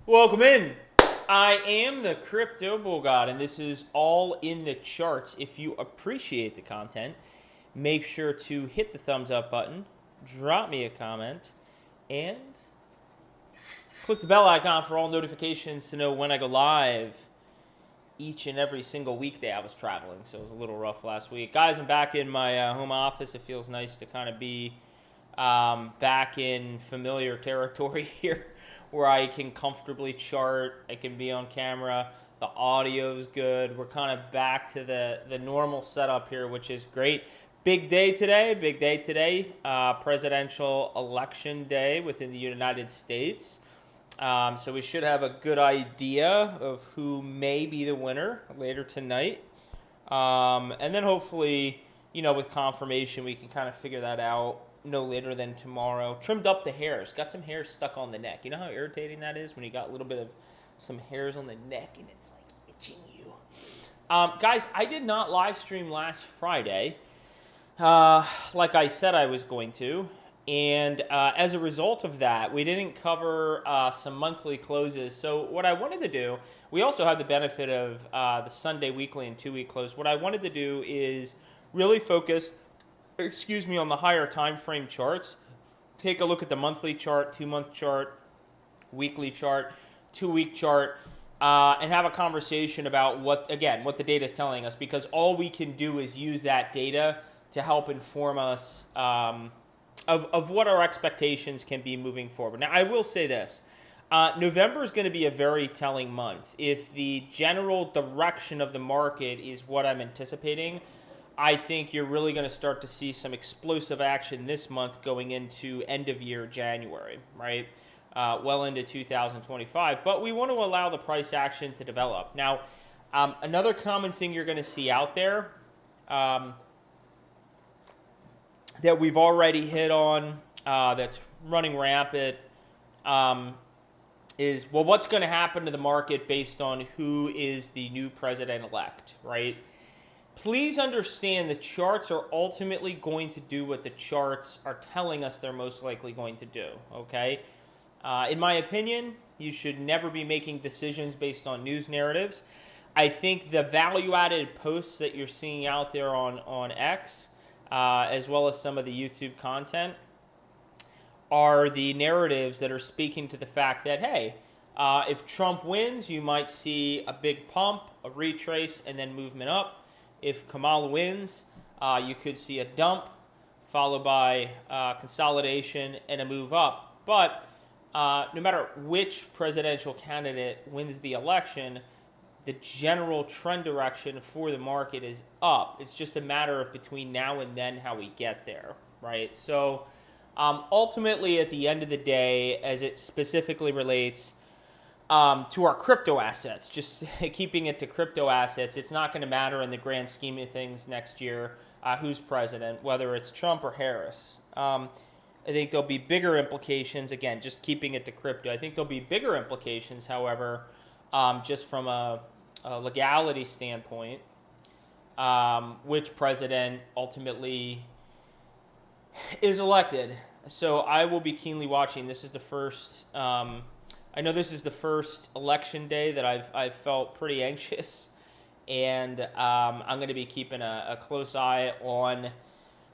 Welcome in. I am the Crypto Bull God, and this is all in the charts. If you appreciate the content, make sure to hit the thumbs up button, drop me a comment, and click the bell icon for all notifications to know when I go live each and every single weekday. I was traveling, so it was a little rough last week. Guys, I'm back in my home office. It feels nice to kind of be back in familiar territory here where I can comfortably chart. I can be on camera. The audio's good. We're kind of back to the normal setup here, which is great. Big day today. Presidential election day within the United States. So we should have a good idea of who may be the winner later tonight. And then hopefully, with confirmation, we can kind of figure that out no later than tomorrow. Trimmed up the hairs. Got some hair stuck on the neck. You know how irritating that is when you got a little bit of some hairs on the neck and it's like itching you. Guys, I did not live stream last Friday like I said I was going to. And as a result of that, we didn't cover some monthly closes. So what I wanted to do, we also have the benefit of the Sunday weekly and 2-week close. What I wanted to do is really focus on the higher time frame charts. Take a look at the monthly chart, 2-month chart, weekly chart, 2-week chart, and have a conversation about what the data is telling us, because all we can do is use that data to help inform us of what our expectations can be moving forward. Now, I will say this. November is going to be a very telling month. If the general direction of the market is what I'm anticipating, I think you're really going to start to see some explosive action this month going into end of year January, right? Well into 2025. But we want to allow the price action to develop. Now, another common thing you're going to see out there that we've already hit on, that's running rampant, is, well, what's going to happen to the market based on who is the new president-elect, right? Please understand the charts are ultimately going to do what the charts are telling us they're most likely going to do, okay? In my opinion, you should never be making decisions based on news narratives. I think the value-added posts that you're seeing out there on X, as well as some of the YouTube content, are the narratives that are speaking to the fact that, hey, if Trump wins, you might see a big pump, a retrace, and then movement up. If Kamala wins, you could see a dump followed by consolidation and a move up. But no matter which presidential candidate wins the election, the general trend direction for the market is up. It's just a matter of between now and then how we get there, right? So ultimately, at the end of the day, as it specifically relates to our crypto assets, just keeping it to crypto assets, it's not going to matter in the grand scheme of things next year who's president, whether it's Trump or Harris. I think there'll be bigger implications, again, just keeping it to crypto. I think there'll be bigger implications, however, just from a legality standpoint, which president ultimately is elected. So I will be keenly watching. This is the first... I know this is the first election day that I've felt pretty anxious, and I'm going to be keeping a close eye on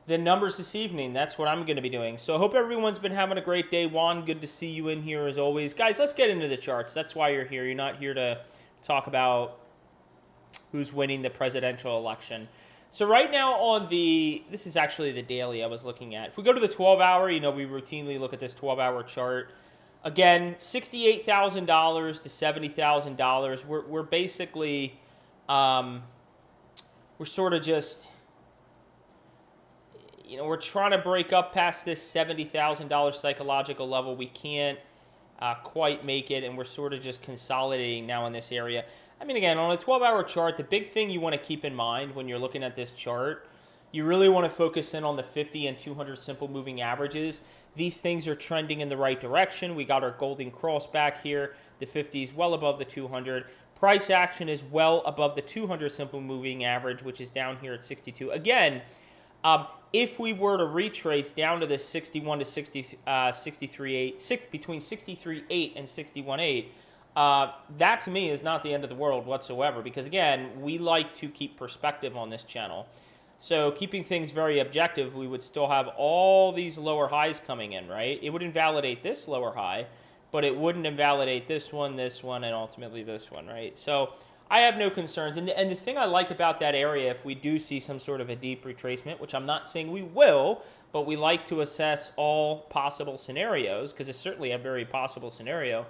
the numbers this evening. That's what I'm going to be doing. So I hope everyone's been having a great day. Juan, good to see you in here as always. Guys, let's get into the charts. That's why you're here. You're not here to talk about who's winning the presidential election. So right now this is actually the daily I was looking at. If we go to the 12-hour, we routinely look at this 12-hour chart. Again, $68,000 to $70,000. We're basically, we're sort of just, we're trying to break up past this $70,000 psychological level. We can't quite make it, and we're sort of just consolidating now in this area. I mean, again, on a 12-hour chart, the big thing you want to keep in mind when you're looking at this chart, you really want to focus in on the 50 and 200 simple moving averages. These things are trending in the right direction. We got our golden cross back here. The 50 is well above the 200. Price action is well above the 200 simple moving average, which is down here at 62. Again, if we were to retrace down to the 61 to 63.8, between 63.8 and 61.8, that to me is not the end of the world whatsoever, because again, we like to keep perspective on this channel. So keeping things very objective, we would still have all these lower highs coming in, right? It would invalidate this lower high, but it wouldn't invalidate this one, and ultimately this one, right? So I have no concerns. And the thing I like about that area, if we do see some sort of a deep retracement, which I'm not saying we will, but we like to assess all possible scenarios, because it's certainly a very possible scenario.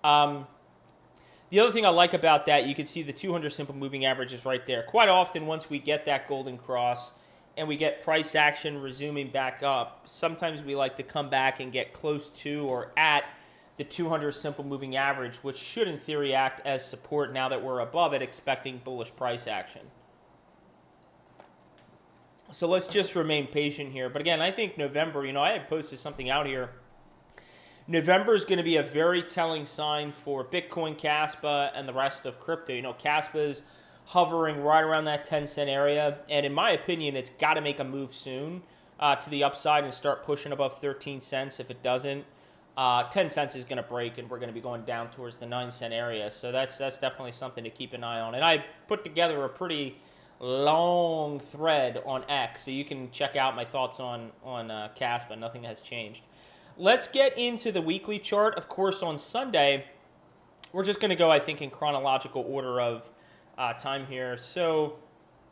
The other thing I like about that, you can see the 200 simple moving average is right there. Quite often, once we get that golden cross and we get price action resuming back up, sometimes we like to come back and get close to or at the 200 simple moving average, which should in theory act as support now that we're above it, expecting bullish price action. So let's just remain patient here. But again, I think November, I had posted something out here. November is going to be a very telling sign for Bitcoin, Kaspa, and the rest of crypto. Kaspa is hovering right around that 10-cent area. And in my opinion, it's got to make a move soon to the upside and start pushing above 13 cents. If it doesn't, 10 cents is going to break, and we're going to be going down towards the 9-cent area. So that's definitely something to keep an eye on. And I put together a pretty long thread on X, so you can check out my thoughts on Kaspa. Nothing has changed. Let's get into the weekly chart. Of course, on Sunday, we're just going to go, I think, in chronological order of time here. So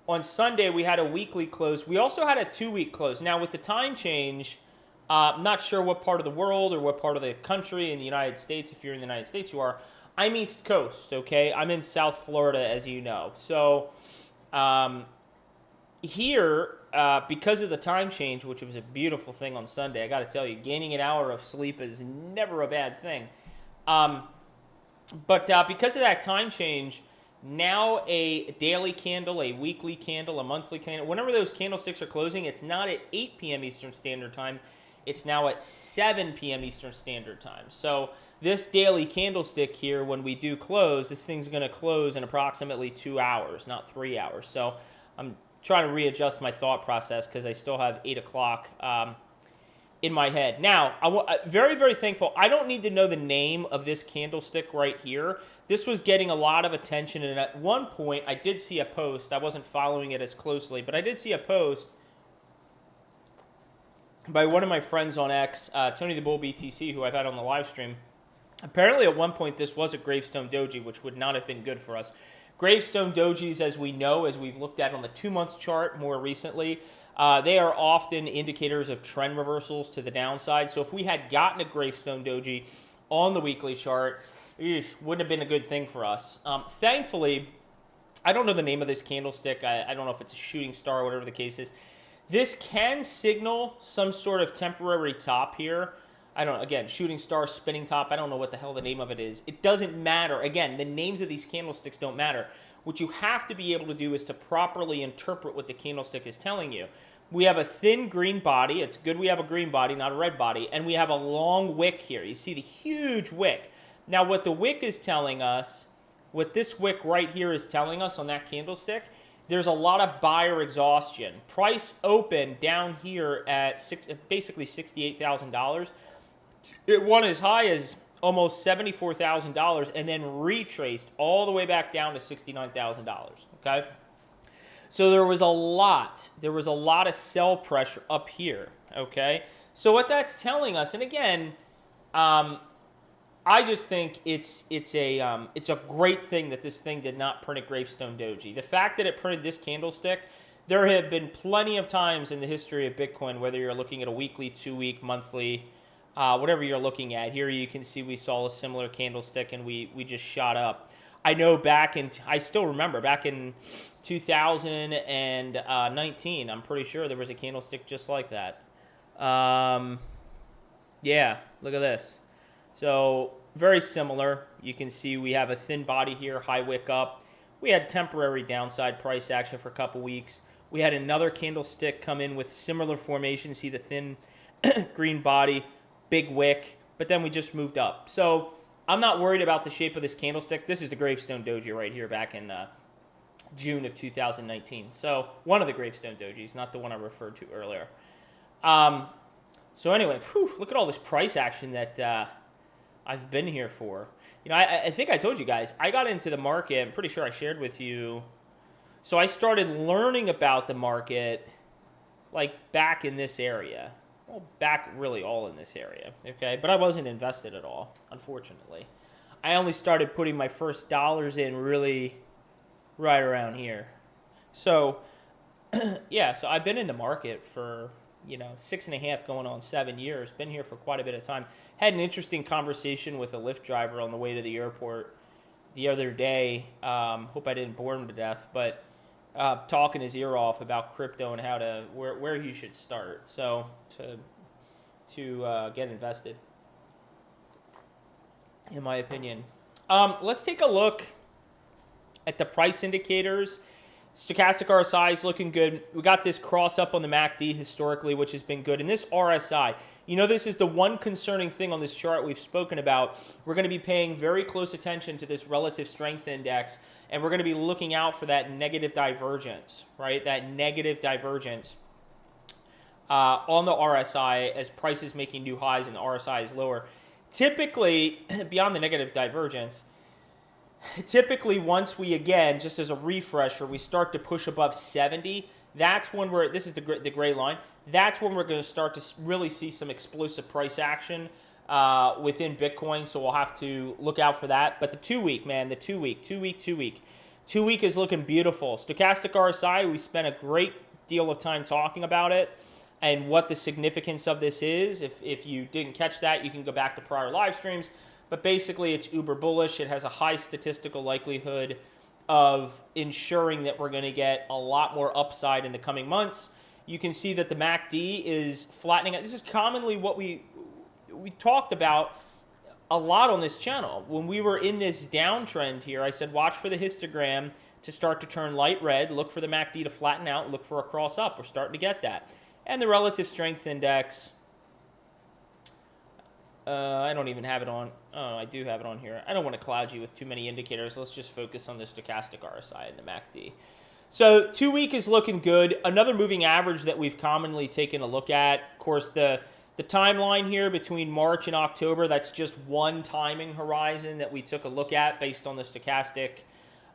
on Sunday, we had a weekly close. We also had a 2-week close. Now, with the time change, I'm not sure what part of the world or what part of the country in the United States, if you're in the United States, you are. I'm East Coast, okay? I'm in South Florida, as you know. So here, because of the time change, which was a beautiful thing on Sunday, I got to tell you, gaining an hour of sleep is never a bad thing. But because of that time change, now a daily candle, a weekly candle, a monthly candle, whenever those candlesticks are closing, it's not at 8 p.m. Eastern Standard Time. It's now at 7 p.m. Eastern Standard Time. So this daily candlestick here, when we do close, this thing's going to close in approximately 2 hours, not 3 hours. So I'm trying to readjust my thought process because I still have 8 o'clock in my head. Now, I'm very, very thankful. I don't need to know the name of this candlestick right here. This was getting a lot of attention, and at one point, I did see a post. I wasn't following it as closely, but I did see a post by one of my friends on X, Tony the Bull BTC, who I've had on the live stream. Apparently, at one point, this was a gravestone doji, which would not have been good for us. Gravestone dojis, as we know, as we've looked at on the 2-month chart more recently, they are often indicators of trend reversals to the downside. So if we had gotten a gravestone doji on the weekly chart, wouldn't have been a good thing for us. Thankfully, I don't know the name of this candlestick. I don't know if it's a shooting star or whatever the case is. This can signal some sort of temporary top here. I don't know, again, shooting star, spinning top, I don't know what the hell the name of it is. It doesn't matter. Again, the names of these candlesticks don't matter. What you have to be able to do is to properly interpret what the candlestick is telling you. We have a thin green body. It's good we have a green body, not a red body. And we have a long wick here. You see the huge wick. Now, what the wick is telling us, what this wick right here is telling us on that candlestick, there's a lot of buyer exhaustion. Price open down here at basically $68,000. It won as high as almost $74,000 and then retraced all the way back down to $69,000, okay? So there was a lot of sell pressure up here, okay? So what that's telling us, and again, I just think it's a great thing that this thing did not print a gravestone doji. The fact that it printed this candlestick, there have been plenty of times in the history of Bitcoin, whether you're looking at a weekly, 2-week, monthly, whatever you're looking at. Here you can see we saw a similar candlestick and we just shot up. I know I still remember back in 2019, I'm pretty sure there was a candlestick just like that. Yeah, look at this. So very similar. You can see we have a thin body here, high wick up. We had temporary downside price action for a couple weeks. We had another candlestick come in with similar formation. See the thin green body, big wick, but then we just moved up. So I'm not worried about the shape of this candlestick. This is the gravestone doji right here back in June of 2019. So one of the gravestone dojis, not the one I referred to earlier. So anyway, look at all this price action that I've been here for. I think I told you guys, I got into the market, I'm pretty sure I shared with you. So I started learning about the market like back in this area. Well, back really all in this area, okay? But I wasn't invested at all, unfortunately. I only started putting my first dollars in really right around here. So, yeah, so I've been in the market for, 6.5 going on 7 years. Been here for quite a bit of time. Had an interesting conversation with a Lyft driver on the way to the airport the other day. Hope I didn't bore him to death, but talking his ear off about crypto and where he should start. So to get invested, in my opinion. Let's take a look at the price indicators. Stochastic RSI is looking good. We got this cross up on the MACD historically, which has been good. And this RSI, this is the one concerning thing on this chart we've spoken about. We're going to be paying very close attention to this relative strength index, and we're going to be looking out for that negative divergence, right? That negative divergence on the RSI as prices making new highs and the RSI is lower. Typically, beyond the negative divergence, once we, again, just as a refresher, we start to push above 70, that's when this is the gray line, that's when we're going to start to really see some explosive price action within Bitcoin, so we'll have to look out for that. But the 2 week, man, the 2 week is looking beautiful. Stochastic RSI, we spent a great deal of time talking about it and what the significance of this is. If you didn't catch that, you can go back to prior live streams. But basically, it's uber bullish. It has a high statistical likelihood of ensuring that we're going to get a lot more upside in the coming months. You can see that the MACD is flattening out. This is commonly what we talked about a lot on this channel. When we were in this downtrend here, I said watch for the histogram to start to turn light red, look for the MACD to flatten out, look for a cross up. We're starting to get that. And the relative strength index, I don't even have it on. Oh, I do have it on here. I don't want to cloud you with too many indicators. Let's just focus on the stochastic RSI and the MACD. So 2 week is looking good. Another moving average that we've commonly taken a look at, of course, the timeline here between March and October, that's just one timing horizon that we took a look at based on the stochastic,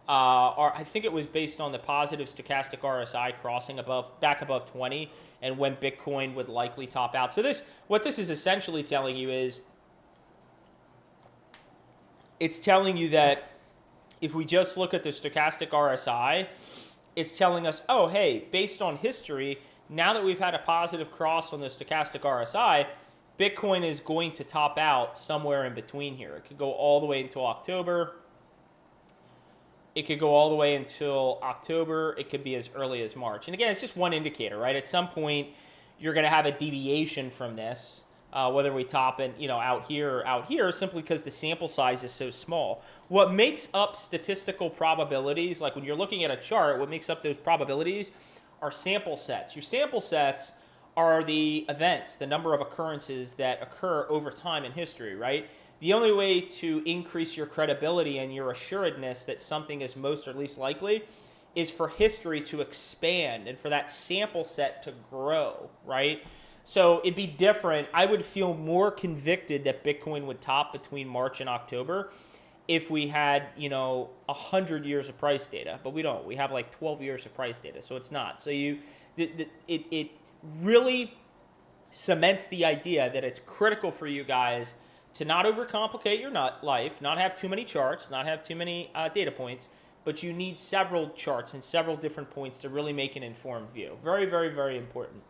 I think it was based on the positive stochastic RSI crossing back above 20 and when Bitcoin would likely top out. So what this is essentially telling you is, it's telling you that if we just look at the stochastic RSI, it's telling us, oh, hey, based on history, now that we've had a positive cross on the stochastic RSI, Bitcoin is going to top out somewhere in between here. It could go all the way until October. It could go all the way until October. It could be as early as March. And again, it's just one indicator, right? At some point, you're going to have a deviation from this, whether we top in, out here or out here, simply because the sample size is so small. What makes up statistical probabilities, like when you're looking at a chart, what makes up those probabilities are sample sets. Your sample sets are the events, the number of occurrences that occur over time in history, right? The only way to increase your credibility and your assuredness that something is most or least likely is for history to expand and for that sample set to grow, right? So it'd be different. I would feel more convicted that Bitcoin would top between March and October if we had, 100 years of price data, but we don't. We have like 12 years of price data, so it's not. So it really cements the idea that it's critical for you guys to not overcomplicate your life, not have too many charts, not have too many data points, but you need several charts and several different points to really make an informed view. Very, very, very important.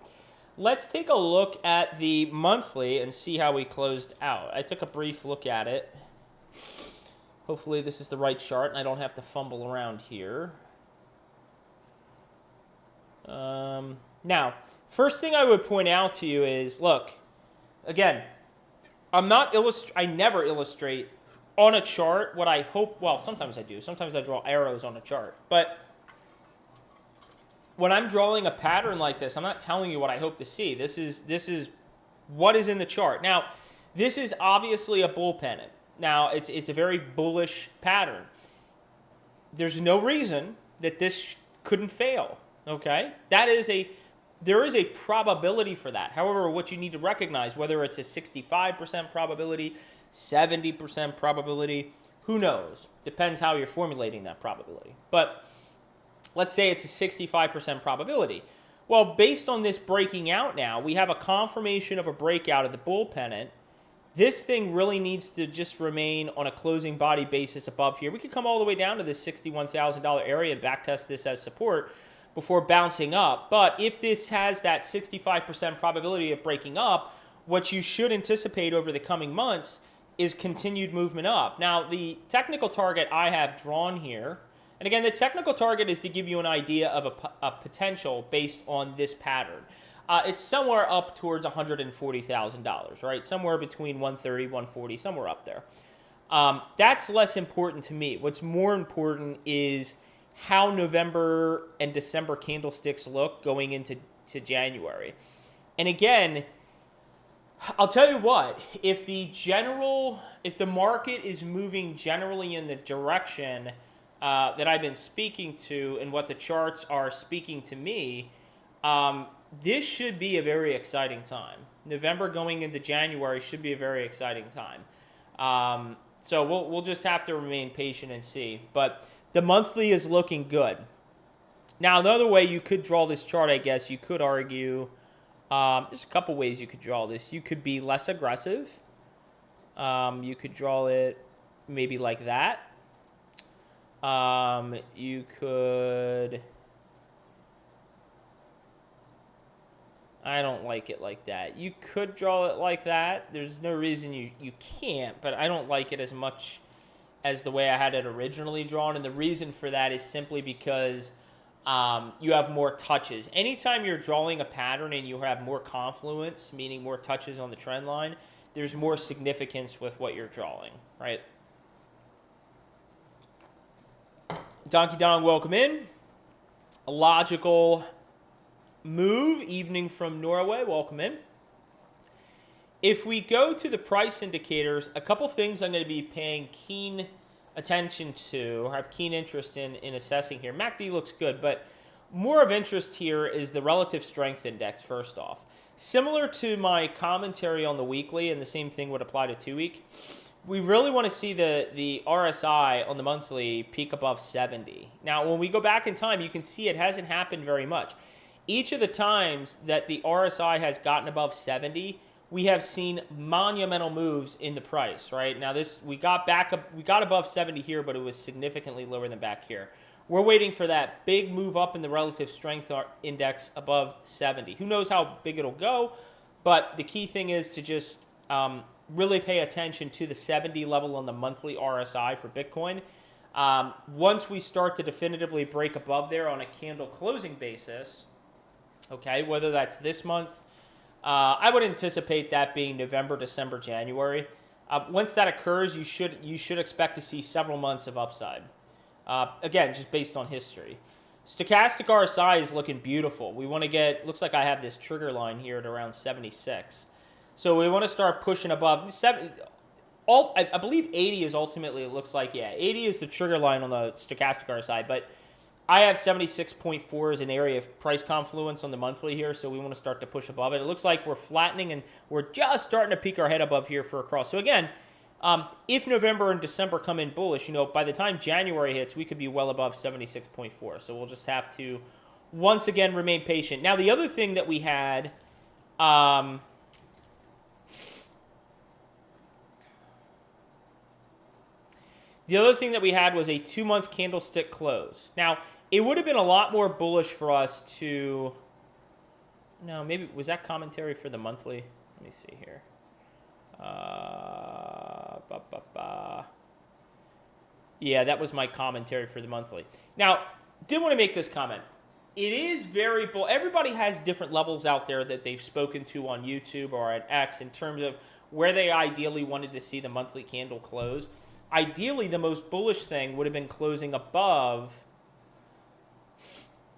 Let's take a look at the monthly and see how we closed out. I took a brief look at it. Hopefully this is the right chart and I don't have to fumble around here. Now, first thing I would point out to you is, look, again, I never illustrate on a chart what I hope. Well, sometimes I do. Sometimes I draw arrows on a chart. But when I'm drawing a pattern like this, I'm not telling you what I hope to see. This is what is in the chart. Now, this is obviously a bull pennant. Now, it's a very bullish pattern. There's no reason that this couldn't fail. Okay, there is a probability for that. However, what you need to recognize, whether it's a 65% probability, 70% probability. Who knows? Depends how you're formulating that probability. But let's say it's a 65% probability. Well, based on this breaking out now, we have a confirmation of a breakout of the bull pennant. This thing really needs to just remain on a closing body basis above here. We could come all the way down to this $61,000 area and backtest this as support before bouncing up. But if this has that 65% probability of breaking up, what you should anticipate over the coming months is continued movement up. Now, the technical target I have drawn here, and again, the technical target is to give you an idea of a potential based on this pattern. It's somewhere up towards $140,000, right? Somewhere between 130, 140, somewhere up there. That's less important to me. What's more important is how November and December candlesticks look going into January. And again, I'll tell you what, if the market is moving generally in the direction that I've been speaking to and what the charts are speaking to me, this should be a very exciting time. November going into January should be a very exciting time. So we'll just have to remain patient and see. But the monthly is looking good. Now, another way you could draw this chart, I guess, you could argue, there's a couple ways you could draw this. You could be less aggressive. You could draw it maybe like that. You could... I don't like it like that. You could draw it like that. There's no reason you can't, but I don't like it as much as the way I had it originally drawn. And the reason for that is simply because you have more touches. Anytime you're drawing a pattern and you have more confluence, meaning more touches on the trend line, there's more significance with what you're drawing, right? Donkey Dong, welcome in. A logical move, evening from Norway, welcome in. If we go to the price indicators, a couple things I'm going to be paying keen attention to, or have keen interest in assessing here. MACD looks good, but more of interest here is the relative strength index, first off. Similar to my commentary on the weekly, and the same thing would apply to 2-week, we really want to see the RSI on the monthly peak above 70. Now, when we go back in time, you can see it hasn't happened very much. Each of the times that the RSI has gotten above 70, we have seen monumental moves in the price, right? Now we got above 70 here, but it was significantly lower than back here. We're waiting for that big move up in the relative strength index above 70. Who knows how big it'll go, but the key thing is to just really pay attention to the 70 level on the monthly RSI for Bitcoin. Once we start to definitively break above there on a candle closing basis, okay, whether that's this month, I would anticipate that being November, December, January. Once that occurs, you should expect to see several months of upside. Again, just based on history. Stochastic RSI is looking beautiful. We want to get, looks like I have this trigger line here at around 76. So we want to start pushing above 70. I believe 80 is ultimately, it looks like, yeah, 80 is the trigger line on the stochastic RSI, but I have 76.4 as an area of price confluence on the monthly here, so we want to start to push above it. It looks like we're flattening, and we're just starting to peek our head above here for a cross. So again, if November and December come in bullish, by the time January hits, we could be well above 76.4. So we'll just have to, once again, remain patient. Now, the other thing that we had... the other thing that we had was a 2-month candlestick close. Now, it would have been a lot more bullish for us to... No, maybe... Was that commentary for the monthly? Let me see here. Yeah, that was my commentary for the monthly. Now, did want to make this comment. It is very... Everybody has different levels out there that they've spoken to on YouTube or at X in terms of where they ideally wanted to see the monthly candle close. Ideally, the most bullish thing would have been closing above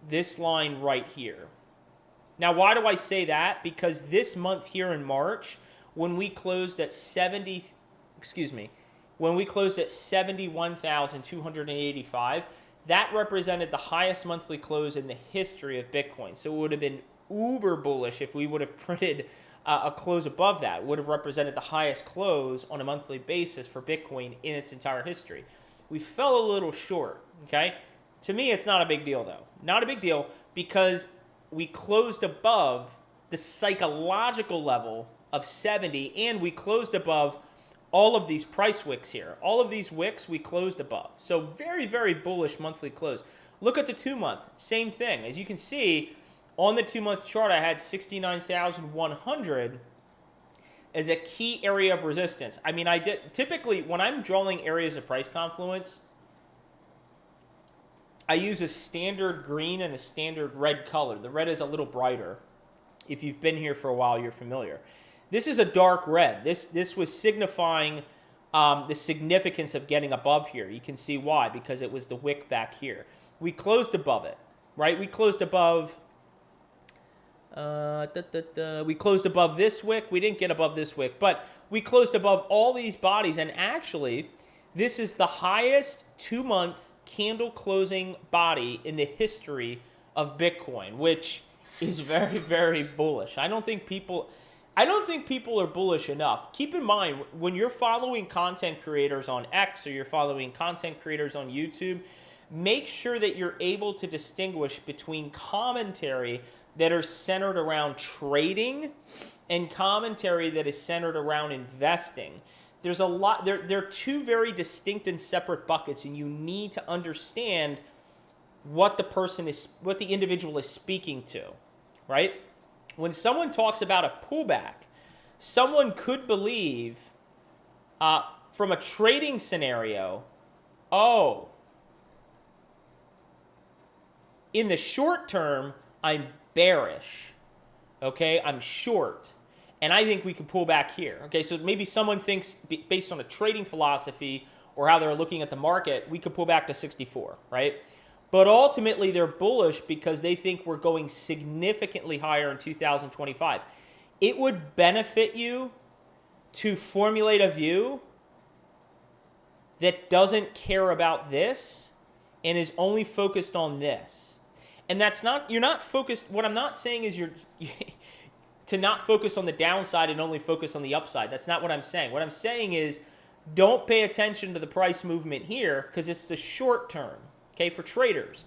this line right here. Now, why do I say that? Because this month here in March, when we closed at 71,285, that represented the highest monthly close in the history of Bitcoin. So it would have been uber bullish if we would have printed a close above that. It would have represented the highest close on a monthly basis for Bitcoin in its entire history. We fell a little short, okay? To me, it's not a big deal, though. Not a big deal because we closed above the psychological level of 70, and we closed above all of these price wicks here. All of these wicks we closed above. So very, very bullish monthly close. Look at the 2-month. Same thing. As you can see, on the 2-month chart, I had 69,100 as a key area of resistance. I mean, I did typically, when I'm drawing areas of price confluence, I use a standard green and a standard red color. The red is a little brighter. If you've been here for a while, you're familiar. This is a dark red. This was signifying the significance of getting above here. You can see why, because it was the wick back here. We closed above it, right? We closed above. We closed above this wick. We didn't get above this wick, but we closed above all these bodies. And actually, this is the highest 2-month candle closing body in the history of Bitcoin, which is very, very bullish. I don't think people are bullish enough. Keep in mind, when you're following content creators on X or you're following content creators on YouTube, make sure that you're able to distinguish between commentary that are centered around trading and commentary that is centered around investing. There's a lot. They're two very distinct and separate buckets, and you need to understand what the individual is speaking to, right? When someone talks about a pullback, someone could believe from a trading scenario, oh, in the short term, I'm bearish, okay? I'm short, and I think we could pull back here, okay? So maybe someone thinks, based on a trading philosophy or how they're looking at the market, we could pull back to 64, right? But ultimately, they're bullish because they think we're going significantly higher in 2025. It would benefit you to formulate a view that doesn't care about this and is only focused on this. And that's not, you're not focused, what I'm not saying is you're to not focus on the downside and only focus on the upside. That's not what I'm saying. What I'm saying is don't pay attention to the price movement here because it's the short term. Okay, for traders,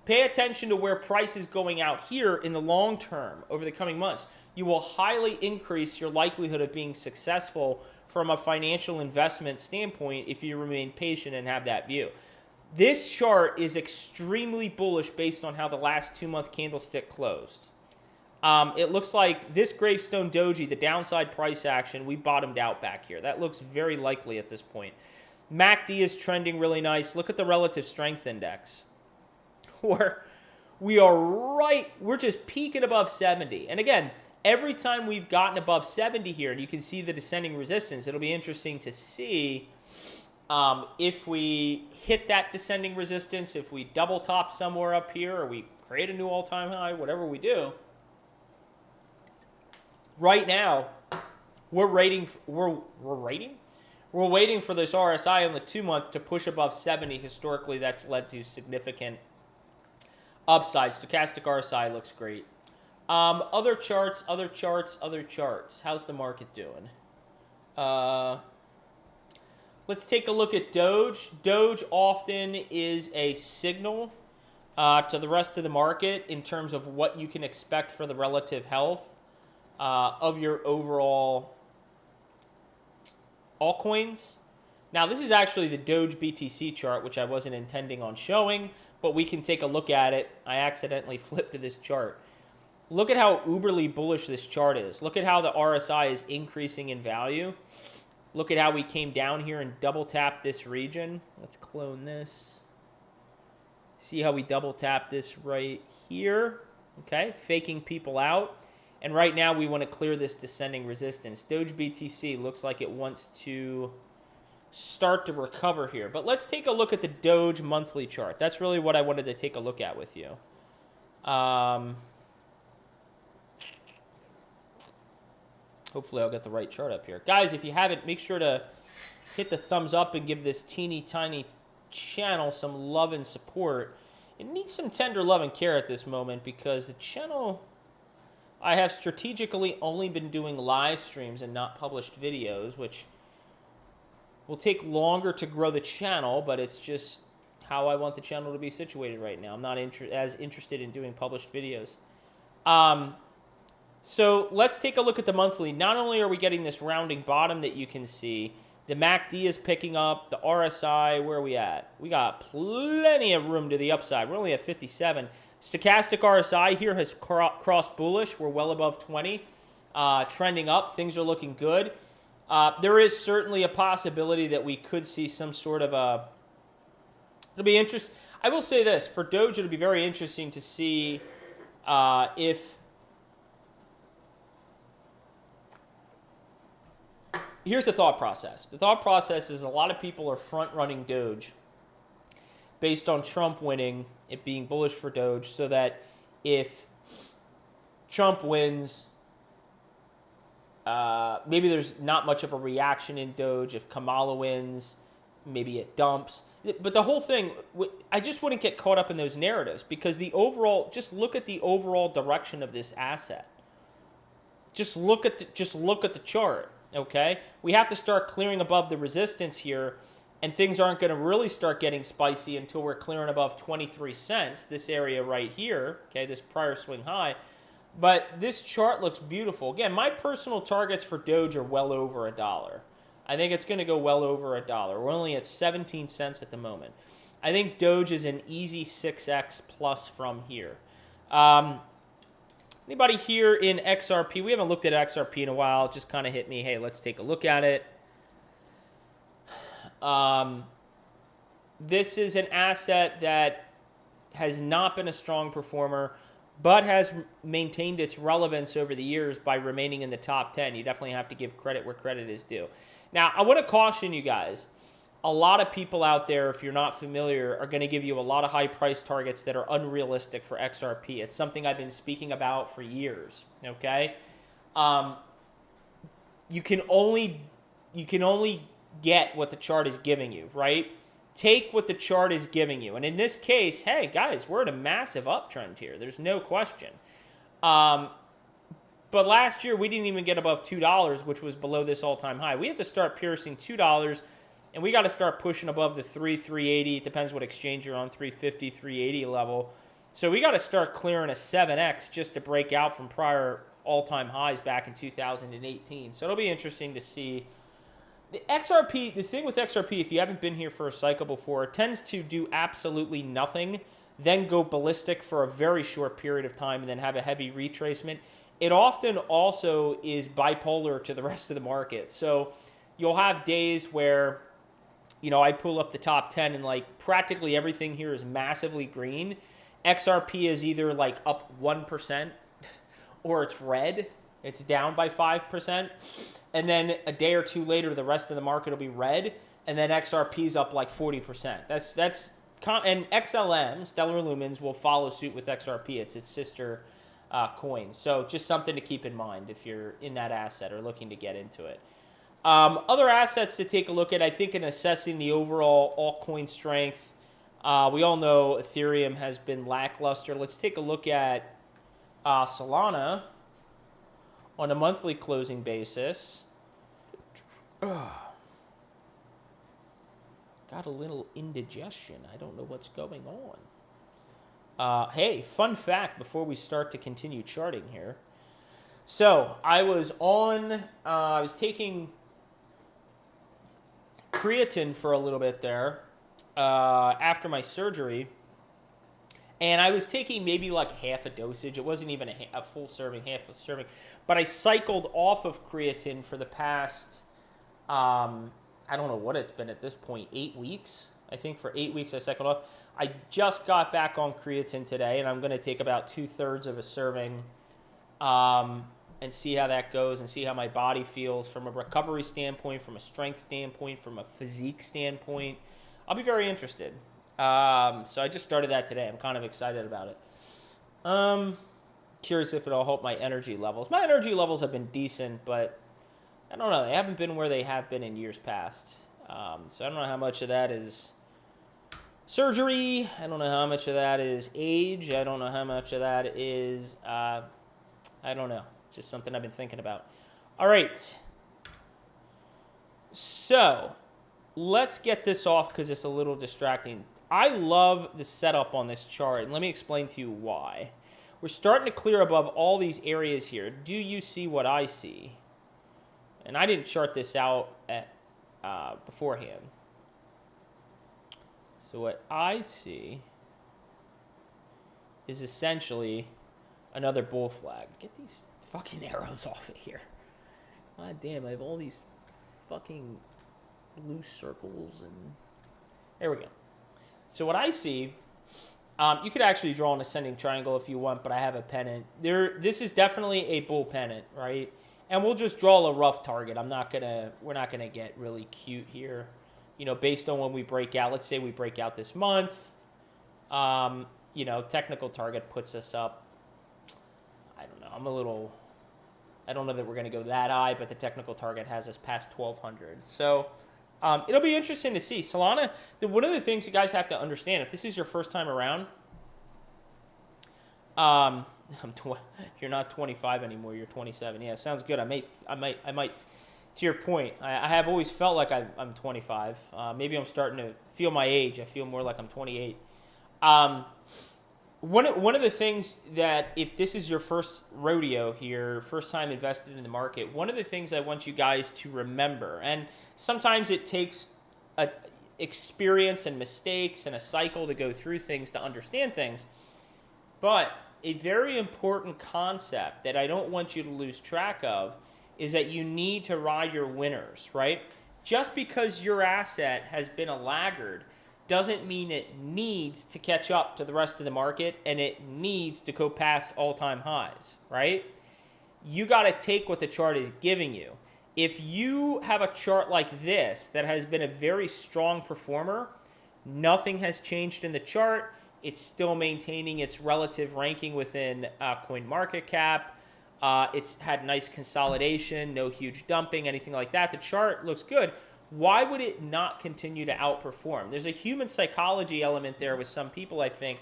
pay attention to where price is going out here in the long term over the coming months. You will highly increase your likelihood of being successful from a financial investment standpoint if you remain patient and have that view. This chart is extremely bullish based on how the last 2-month candlestick closed. It looks like this Gravestone Doji, the downside price action, we bottomed out back here. That looks very likely at this point. MACD is trending really nice. Look at the relative strength index. We're just peaking above 70. And again, every time we've gotten above 70 here, and you can see the descending resistance, it'll be interesting to see if we hit that descending resistance, if we double top somewhere up here, or we create a new all-time high, whatever we do. Right now, we're waiting for this RSI on the 2-month to push above 70. Historically, that's led to significant upside. Stochastic RSI looks great. Other charts. How's the market doing? Let's take a look at Doge. Doge often is a signal to the rest of the market in terms of what you can expect for the relative health of your overall altcoins. Now, this is actually the Doge BTC chart, which I wasn't intending on showing, but we can take a look at it. I accidentally flipped to this chart. Look at how uberly bullish this chart is. Look at how the RSI is increasing in value. Look at how we came down here and double tapped this region. Let's clone this. See how we double tap this right here. Okay, faking people out. And right now we want to clear this descending resistance. Doge BTC looks like it wants to start to recover here. But let's take a look at the Doge monthly chart. That's really what I wanted to take a look at with you. Hopefully I'll get the right chart up here. Guys, if you haven't, make sure to hit the thumbs up and give this teeny tiny channel some love and support. It needs some tender love and care at this moment because the channel I have strategically only been doing live streams and not published videos, which will take longer to grow the channel, but it's just how I want the channel to be situated right now. I'm not as interested in doing published videos. So let's take a look at the monthly. Not only are we getting this rounding bottom that you can see, the MACD is picking up, the RSI, where are we at? We got plenty of room to the upside. We're only at 57. Stochastic RSI here has crossed bullish. We're well above 20, trending up. Things are looking good. There is certainly a possibility that we could see some sort of a... It'll be interesting. I will say this. For Doge, it'll be very interesting to see if... Here's the thought process. The thought process is a lot of people are front-running Doge based on Trump winning, it being bullish for Doge, so that if Trump wins, maybe there's not much of a reaction in Doge. If Kamala wins, maybe it dumps. But the whole thing, I just wouldn't get caught up in those narratives, because the overall, just look at the overall direction of this asset. Just look at the chart. Okay, we have to start clearing above the resistance here, and things aren't going to really start getting spicy until we're clearing above 23 cents, this area right here, okay, this prior swing high. But this chart looks beautiful. Again, my personal targets for Doge are well over $1. I think it's going to go well over $1. We're only at 17 cents at the moment. I think Doge is an easy 6x plus from here. Anybody here in XRP? We haven't looked at XRP in a while. It just kind of hit me. Hey, let's take a look at it. This is an asset that has not been a strong performer, but has maintained its relevance over the years by remaining in the top 10. You definitely have to give credit where credit is due. Now, I want to caution you guys. A lot of people out there, if you're not familiar, are going to give you a lot of high price targets that are unrealistic for XRP. It's something I've been speaking about for years, okay? You can only get what the chart is giving you, right? Take what the chart is giving you. And in this case, hey, guys, we're at a massive uptrend here. There's no question. But last year, we didn't even get above $2, which was below this all-time high. We have to start piercing $2, and we got to start pushing above the 380. It depends what exchange you're on, 350, 380 level. So we got to start clearing a 7x just to break out from prior all-time highs back in 2018. So it'll be interesting to see. The XRP, the thing with XRP, if you haven't been here for a cycle before, it tends to do absolutely nothing, then go ballistic for a very short period of time, and then have a heavy retracement. It often also is bipolar to the rest of the market. So you'll have days where, you know, I pull up the top 10 and like practically everything here is massively green. XRP is either like up 1% or it's red. It's down by 5%. And then a day or two later, the rest of the market will be red. And then XRP's up like 40%. And XLM, Stellar Lumens, will follow suit with XRP. It's its sister coin. So just something to keep in mind if you're in that asset or looking to get into it. Other assets to take a look at, I think, in assessing the overall altcoin strength. We all know Ethereum has been lackluster. Let's take a look at Solana on a monthly closing basis. Got a little indigestion. I don't know what's going on. Hey, fun fact before we start to continue charting here. So I was taking creatine for a little bit there after my surgery. And I was taking maybe like half a dosage. It wasn't even a full serving, half a serving. But I cycled off of creatine for the past, I don't know what it's been at this point, 8 weeks. I think for 8 weeks I cycled off. I just got back on creatine today, and I'm going to take about 2/3 of a serving and see how that goes and see how my body feels from a recovery standpoint, from a strength standpoint, from a physique standpoint. I'll be very interested. So I just started that today. I'm kind of excited about it. Curious if it'll help my energy levels. My energy levels have been decent, but I don't know. They haven't been where they have been in years past. So I don't know how much of that is surgery. I don't know how much of that is age. I don't know how much of that is, I I don't know. It's just something I've been thinking about. All right. So let's get this off because it's a little distracting. I love the setup on this chart, and let me explain to you why. We're starting to clear above all these areas here. Do you see what I see? And I didn't chart this out beforehand. So what I see is essentially another bull flag. Get these fucking arrows off of here. God damn, I have all these fucking blue circles and there we go. So what I see, you could actually draw an ascending triangle if you want, but I have a pennant. This is definitely a bull pennant, right? And we'll just draw a rough target. We're not gonna get really cute here, based on when we break out. Let's say we break out this month. Technical target puts us up. I don't know. I don't know that we're going to go that high, but the technical target has us past 1,200. So it'll be interesting to see. Solana, one of the things you guys have to understand, if this is your first time around, you're not 25 anymore. You're 27. Yeah, sounds good. I might. To your point, I have always felt like I'm 25. Maybe I'm starting to feel my age. I feel more like I'm 28. One of the things that, if this is your first rodeo here, first time invested in the market, one of the things I want you guys to remember, and sometimes it takes a experience and mistakes and a cycle to go through things to understand things, but a very important concept that I don't want you to lose track of is that you need to ride your winners, right? Just because your asset has been a laggard doesn't mean it needs to catch up to the rest of the market and it needs to go past all-time highs, right? You got to take what the chart is giving you. If you have a chart like this that has been a very strong performer, nothing has changed in the chart. It's still maintaining its relative ranking within CoinMarketCap. It's had nice consolidation, no huge dumping, anything like that. The chart looks good. Why would it not continue to outperform? There's a human psychology element there with some people, I think,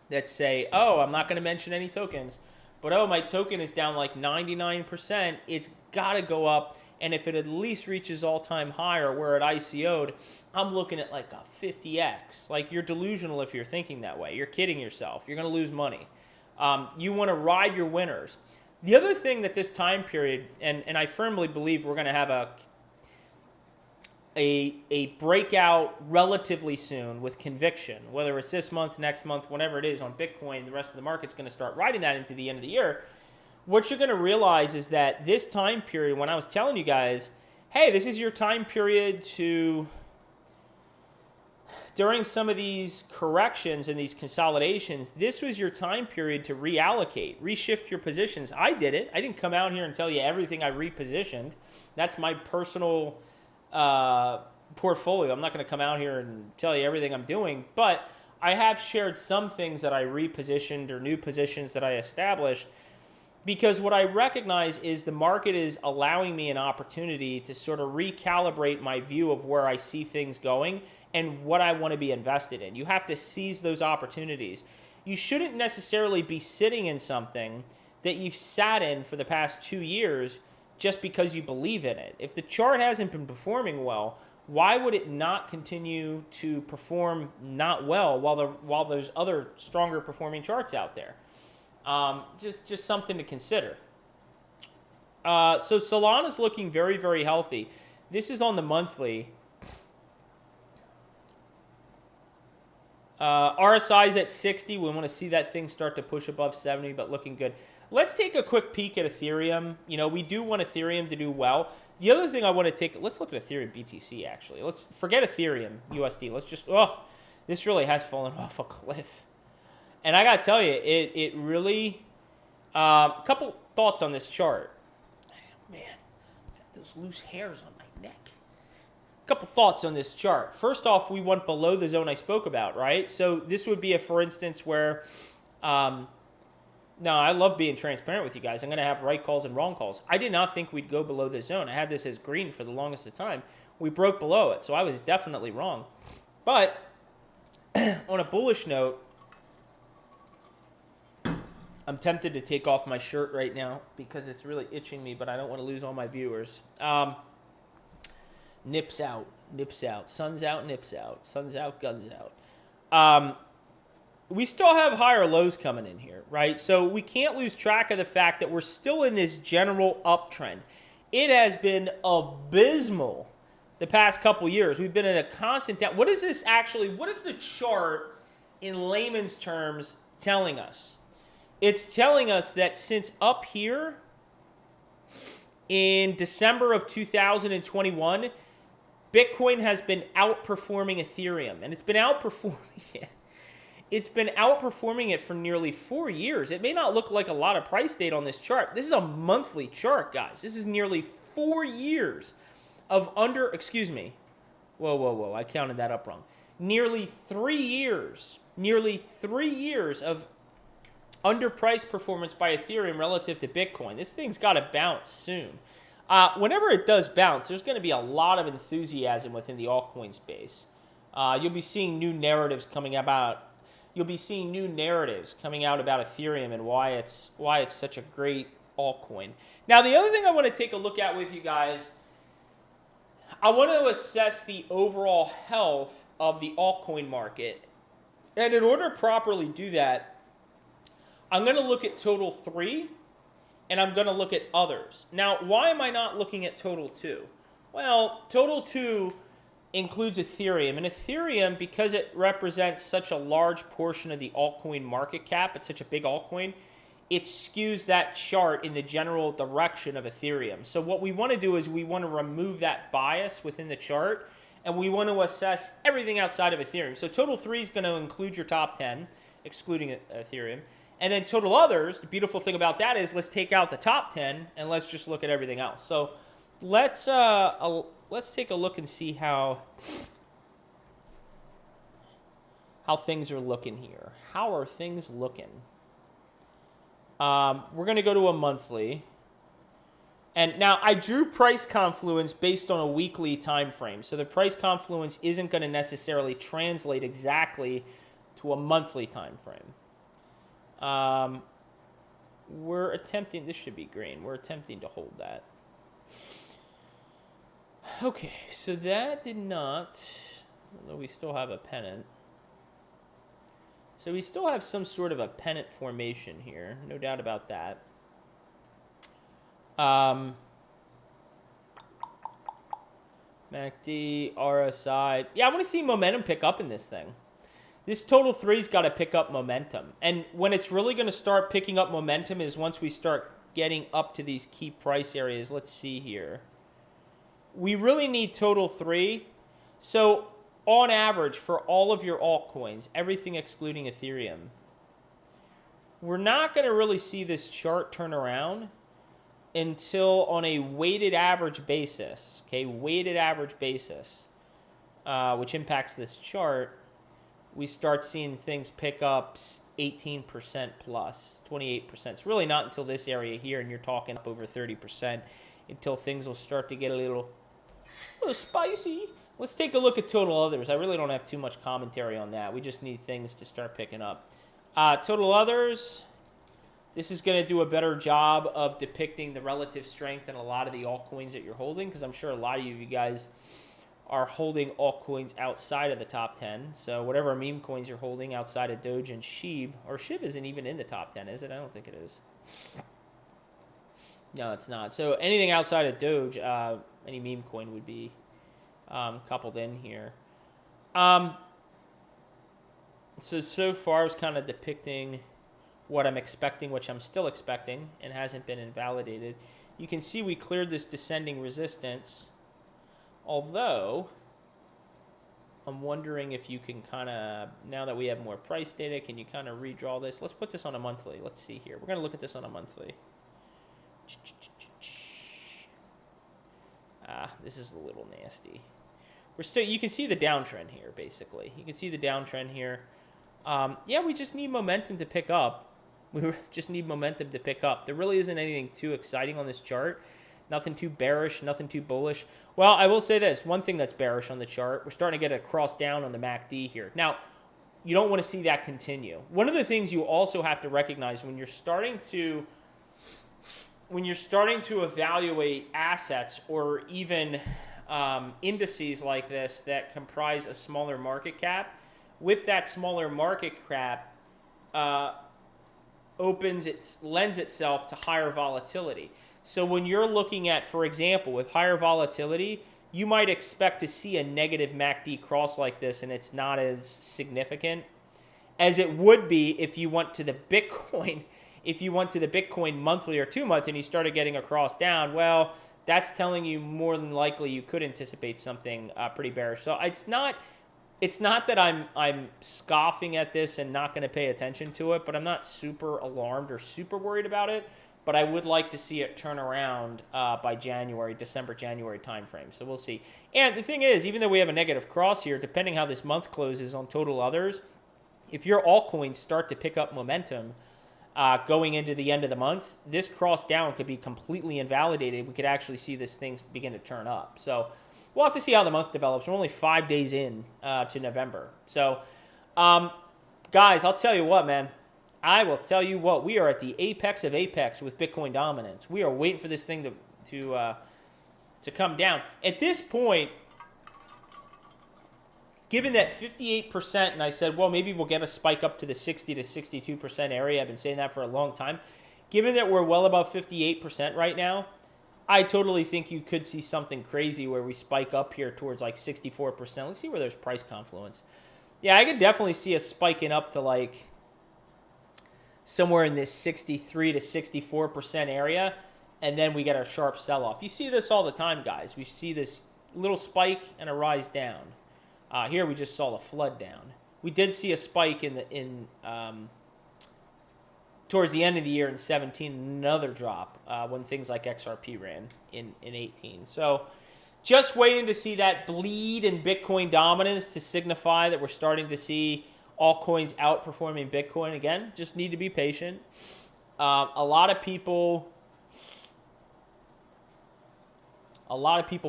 that say, oh, I'm not going to mention any tokens, but oh, my token is down like 99%. It's got to go up. And if it at least reaches all-time high or where it ICO'd, I'm looking at like a 50x. Like, you're delusional if you're thinking that way. You're kidding yourself. You're going to lose money. You want to ride your winners. The other thing that this time period, and I firmly believe we're going to have a breakout relatively soon with conviction, whether it's this month, next month, whenever it is on Bitcoin, the rest of the market's going to start riding that into the end of the year. What you're going to realize is that this time period, when I was telling you guys, hey, this is your time period to, during some of these corrections and these consolidations, this was your time period to reallocate, reshift your positions. I did it. I didn't come out here and tell you everything I repositioned. That's my personal portfolio. I'm not going to come out here and tell you everything I'm doing, but I have shared some things that I repositioned or new positions that I established, because what I recognize is the market is allowing me an opportunity to sort of recalibrate my view of where I see things going and what I want to be invested in. You have to seize those opportunities. You shouldn't necessarily be sitting in something that you've sat in for the past 2 years just because you believe in it. If the chart hasn't been performing well, why would it not continue to perform not well while there's other stronger performing charts out there? Just something to consider. So Solana's looking very, very healthy. This is on the monthly. RSI's at 60. We want to see that thing start to push above 70, but looking good. Let's take a quick peek at Ethereum. We do want Ethereum to do well. The other thing I want to let's look at Ethereum BTC, actually. Let's forget Ethereum USD. Let's just, this really has fallen off a cliff. And I got to tell you, it really, a couple thoughts on this chart. Man, got those loose hairs on my neck. A couple thoughts on this chart. First off, we went below the zone I spoke about, right? So this would be for instance, where, no, I love being transparent with you guys. I'm going to have right calls and wrong calls. I did not think we'd go below the zone. I had this as green for the longest of time. We broke below it, so I was definitely wrong. But on a bullish note, I'm tempted to take off my shirt right now because it's really itching me, but I don't want to lose all my viewers. Nips out, nips out, sun's out, nips out, sun's out, guns out. We still have higher lows coming in here, right? So we can't lose track of the fact that we're still in this general uptrend. It has been abysmal the past couple years. We've been in a constant down. What is this actually? What is the chart in layman's terms telling us? It's telling us that since up here in December of 2021, Bitcoin has been outperforming Ethereum, and it's been outperforming it. It's been outperforming it for nearly 4 years. It may not look like a lot of price data on this chart. This is a monthly chart, guys. This is nearly 4 years of excuse me. Whoa. I counted that up wrong. Nearly 3 years of underpriced performance by Ethereum relative to Bitcoin. This thing's got to bounce soon. Whenever it does bounce, there's going to be a lot of enthusiasm within the altcoin space. You'll be seeing new narratives coming out. You'll be seeing new narratives coming out about Ethereum and why it's such a great altcoin. Now, the other thing I want to take a look at with you guys, I want to assess the overall health of the altcoin market. And in order to properly do that, I'm going to look at total 3 and I'm going to look at others. Now, why am I not looking at total 2? Well, total 2 includes Ethereum. And Ethereum, because it represents such a large portion of the altcoin market cap, it's such a big altcoin, it skews that chart in the general direction of Ethereum. So what we want to do is we want to remove that bias within the chart, and we want to assess everything outside of Ethereum. So total 3 is going to include your top 10, excluding Ethereum. And then total others, the beautiful thing about that is let's take out the top 10 and let's just look at everything else. So let's take a look and see how things are looking here. How are things looking? We're going to go to a monthly. And now I drew price confluence based on a weekly time frame. So the price confluence isn't going to necessarily translate exactly to a monthly time frame. We're attempting, this should be green. We're attempting to hold that. Okay, so that did not, although we still have a pennant. So we still have some sort of a pennant formation here, no doubt about that. MACD, RSI. Yeah, I want to see momentum pick up in this thing. This total 3's got to pick up momentum. And when it's really going to start picking up momentum is once we start getting up to these key price areas. Let's see here. We really need total 3. So on average for all of your altcoins, everything excluding Ethereum, we're not going to really see this chart turn around until on a weighted average basis, okay, weighted average basis, which impacts this chart, we start seeing things pick up 18% plus, 28%. It's really not until this area here, and you're talking up over 30%, until things will start to get a little spicy. Let's take a look at total others. I really don't have too much commentary on that. We just need things to start picking up. Total others, this is going to do a better job of depicting the relative strength in a lot of the altcoins that you're holding, because I'm sure a lot of you guys are holding altcoins outside of the top 10. So whatever meme coins you're holding outside of Doge and SHIB, or SHIB isn't even in the top 10, is it? I don't think it is. No, it's not. So anything outside of Doge, any meme coin would be coupled in here. So far it's kind of depicting what I'm expecting, which I'm still expecting and hasn't been invalidated. You can see we cleared this descending resistance. Although, I'm wondering if you can kind of, now that we have more price data, can you kind of redraw this? Let's put this on a monthly. Let's see here. We're going to look at this on a monthly. This is a little nasty. You can see the downtrend here, basically. You can see the downtrend here. Yeah, we just need momentum to pick up. We just need momentum to pick up. There really isn't anything too exciting on this chart. Nothing too bearish, nothing too bullish. Well, I will say this. One thing that's bearish on the chart, we're starting to get a cross down on the MACD here. Now, you don't want to see that continue. One of the things you also have to recognize when you're starting to evaluate assets or even indices like this that comprise a smaller market cap, with that smaller market cap lends itself to higher volatility. So when you're looking at, for example, with higher volatility, you might expect to see a negative MACD cross like this, and it's not as significant as it would be if you went to the Bitcoin. If you went to the Bitcoin monthly or 2 month and you started getting a cross down, well, that's telling you more than likely you could anticipate something pretty bearish. So it's not that I'm scoffing at this and not going to pay attention to it, but I'm not super alarmed or super worried about it. But I would like to see it turn around by December, January timeframe. So we'll see. And the thing is, even though we have a negative cross here, depending how this month closes on total others, if your altcoins start to pick up momentum going into the end of the month, this cross down could be completely invalidated. We could actually see this thing begin to turn up. So we'll have to see how the month develops. We're only 5 days in to November. So, guys, I'll tell you what, man. I will tell you what, we are at the apex of apex with Bitcoin dominance. We are waiting for this thing to come down. At this point, given that 58%, and I said, well, maybe we'll get a spike up to the 60 to 62% area. I've been saying that for a long time. Given that we're well above 58% right now, I totally think you could see something crazy where we spike up here towards like 64%. Let's see where there's price confluence. Yeah, I could definitely see us spiking up to like somewhere in this 63 to 64% area, and then we get a sharp sell-off. You see this all the time, guys. We see this little spike and a rise down. Here we just saw the flood down. We did see a spike towards the end of the year in 17, another drop when things like XRP ran in 18. So just waiting to see that bleed in Bitcoin dominance to signify that we're starting to see altcoins outperforming Bitcoin again. Just need to be patient. A lot of people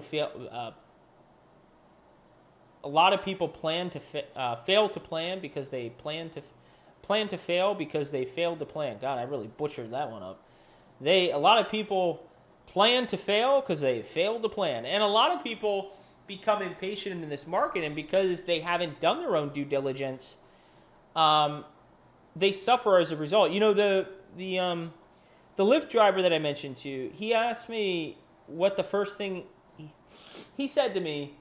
fail. A lot of people fail to plan because they plan to fail because they failed to plan. God, I really butchered that one up. A lot of people plan to fail because they failed to plan, and a lot of people become impatient in this market, and because they haven't done their own due diligence, they suffer as a result. You know, the Lyft driver that I mentioned to you, he asked me what the first thing he said to me,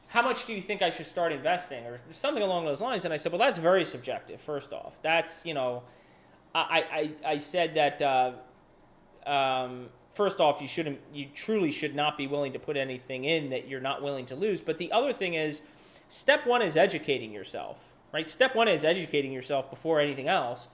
how much do you think I should start investing, or something along those lines? And I said, well, that's very subjective. First off, that's, you know, I said that first off, you truly should not be willing to put anything in that you're not willing to lose. But the other thing is, step one is educating yourself, right? Step one is educating yourself before anything else.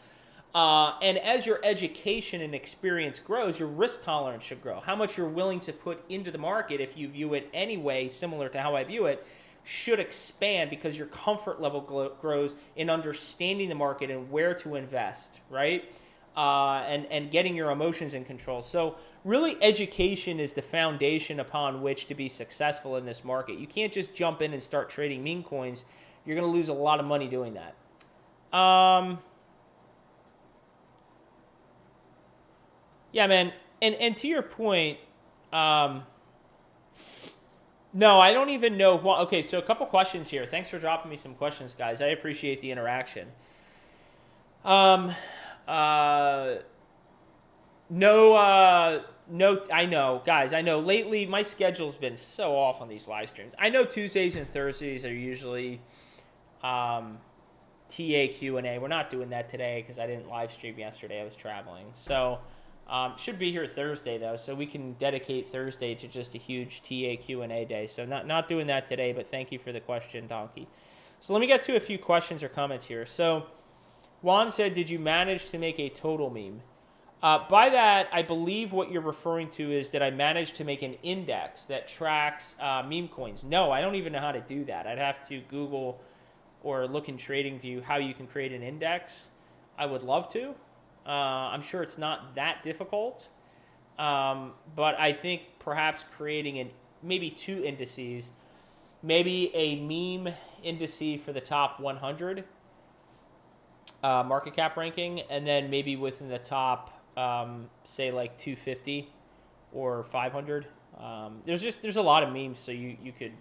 And as your education and experience grows, your risk tolerance should grow. How much you're willing to put into the market, if you view it anyway, similar to how I view it, should expand because your comfort level grows in understanding the market and where to invest, right? And getting your emotions in control. So really, education is the foundation upon which to be successful in this market. You can't just jump in and start trading meme coins. You're going to lose a lot of money doing that. Yeah, man. And to your point, no, I don't even know what. Okay, so a couple questions here. Thanks for dropping me some questions, guys. I appreciate the interaction. No, I know, guys. I know lately my schedule's been so off on these live streams. I know Tuesdays and Thursdays are usually TA Q&A. We're not doing that today because I didn't live stream yesterday. I was traveling. So should be here Thursday though, so we can dedicate Thursday to just a huge TA Q&A day. So not doing that today, but thank you for the question, Donkey. So let me get to a few questions or comments here. So Juan said, did you manage to make a total meme? By that, I believe what you're referring to is that I managed to make an index that tracks meme coins. No, I don't even know how to do that. I'd have to Google or look in TradingView how you can create an index. I would love to. I'm sure it's not that difficult. But I think perhaps creating maybe two indices, maybe a meme indice for the top 100 market cap ranking, and then maybe within the top, say like 250 or 500. There's a lot of memes, so you could.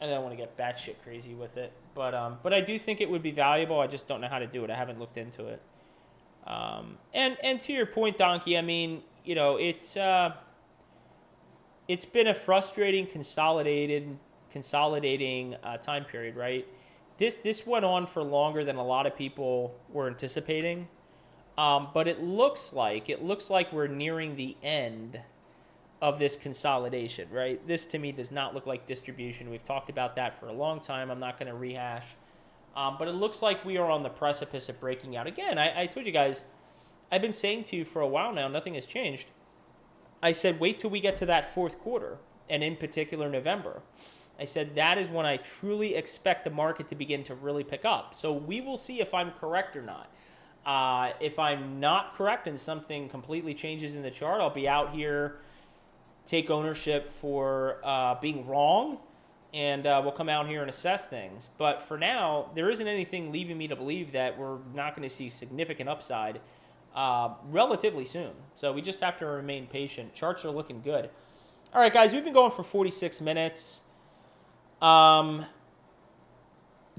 I don't want to get batshit crazy with it, but I do think it would be valuable. I just don't know how to do it. I haven't looked into it. And to your point, Donkey, I mean, it's been a frustrating consolidating time period, right? This went on for longer than a lot of people were anticipating, but it looks like we're nearing the end of this consolidation, right? This to me does not look like distribution. We've talked about that for a long time. I'm not going to rehash, but it looks like we are on the precipice of breaking out again. I told you guys, I've been saying to you for a while now, nothing has changed. I said, wait till we get to that fourth quarter, and in particular November. I said that is when I truly expect the market to begin to really pick up. So we will see if I'm correct or not. If I'm not correct and something completely changes in the chart, I'll be out here, take ownership for being wrong, and we'll come out here and assess things. But for now, there isn't anything leaving me to believe that we're not going to see significant upside relatively soon. So we just have to remain patient. Charts are looking good. All right, guys, we've been going for 46 minutes.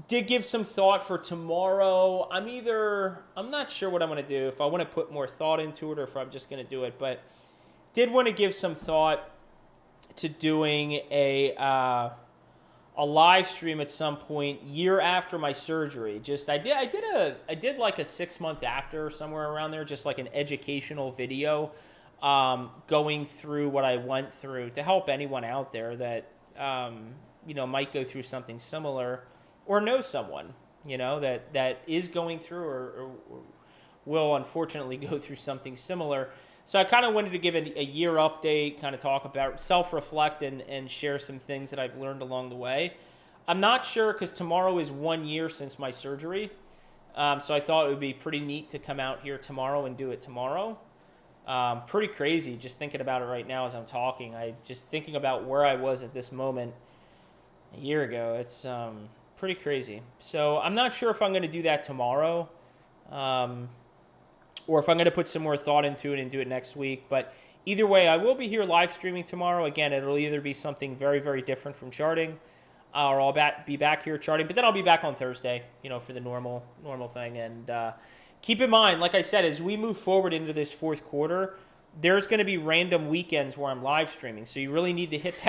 Did give some thought for tomorrow. I'm not sure what I'm going to do, if I want to put more thought into it or if I'm just going to do it, but did want to give some thought to doing a live stream at some point year after my surgery. I did like a 6 month after, somewhere around there, just like an educational video going through what I went through to help anyone out there that might go through something similar or know someone that is going through or will unfortunately go through something similar. So I kind of wanted to give a year update, kind of talk about, self-reflect and share some things that I've learned along the way. I'm not sure because tomorrow is 1 year since my surgery. So I thought it would be pretty neat to come out here tomorrow and do it tomorrow. Pretty crazy just thinking about it right now as I'm talking. Just thinking about where I was at this moment a year ago. It's pretty crazy. So I'm not sure if I'm going to do that tomorrow. Or if I'm going to put some more thought into it and do it next week. But either way, I will be here live streaming tomorrow. Again, it'll either be something very, very different from charting, or I'll be back here charting. But then I'll be back on Thursday, for the normal thing. And keep in mind, like I said, as we move forward into this fourth quarter, there's going to be random weekends where I'm live streaming. So you really need to hit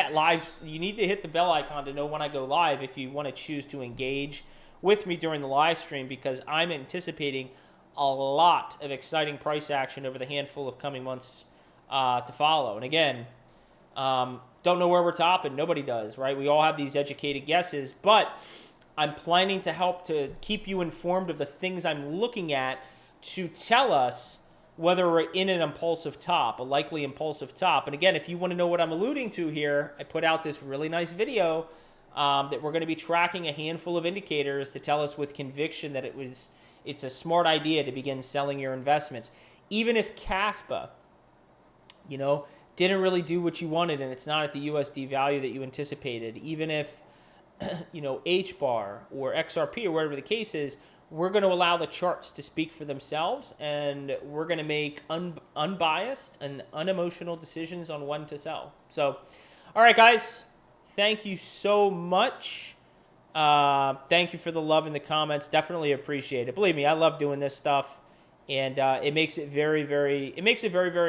you need to hit the bell icon to know when I go live if you want to choose to engage with me during the live stream, because I'm anticipating a lot of exciting price action over the handful of coming months to follow. And again, don't know where we're topping. Nobody does, right? We all have these educated guesses, but I'm planning to help to keep you informed of the things I'm looking at to tell us whether we're in an impulsive top, a likely impulsive top. And again, if you want to know what I'm alluding to here, I put out this really nice video that we're going to be tracking a handful of indicators to tell us with conviction that it's a smart idea to begin selling your investments. Even if CASPA, didn't really do what you wanted and it's not at the USD value that you anticipated. Even if, HBAR or XRP or whatever the case is, we're going to allow the charts to speak for themselves, and we're going to make unbiased and unemotional decisions on when to sell. So, all right, guys, thank you so much. Thank you for the love in the comments. Definitely appreciate it. Believe me, I love doing this stuff, and it makes it very, very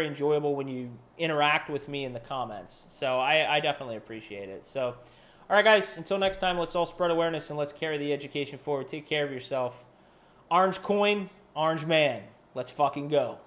enjoyable when you interact with me in the comments. So I definitely appreciate it. So, all right, guys, until next time, let's all spread awareness and let's carry the education forward. Take care of yourself. Orange coin, orange man. Let's fucking go.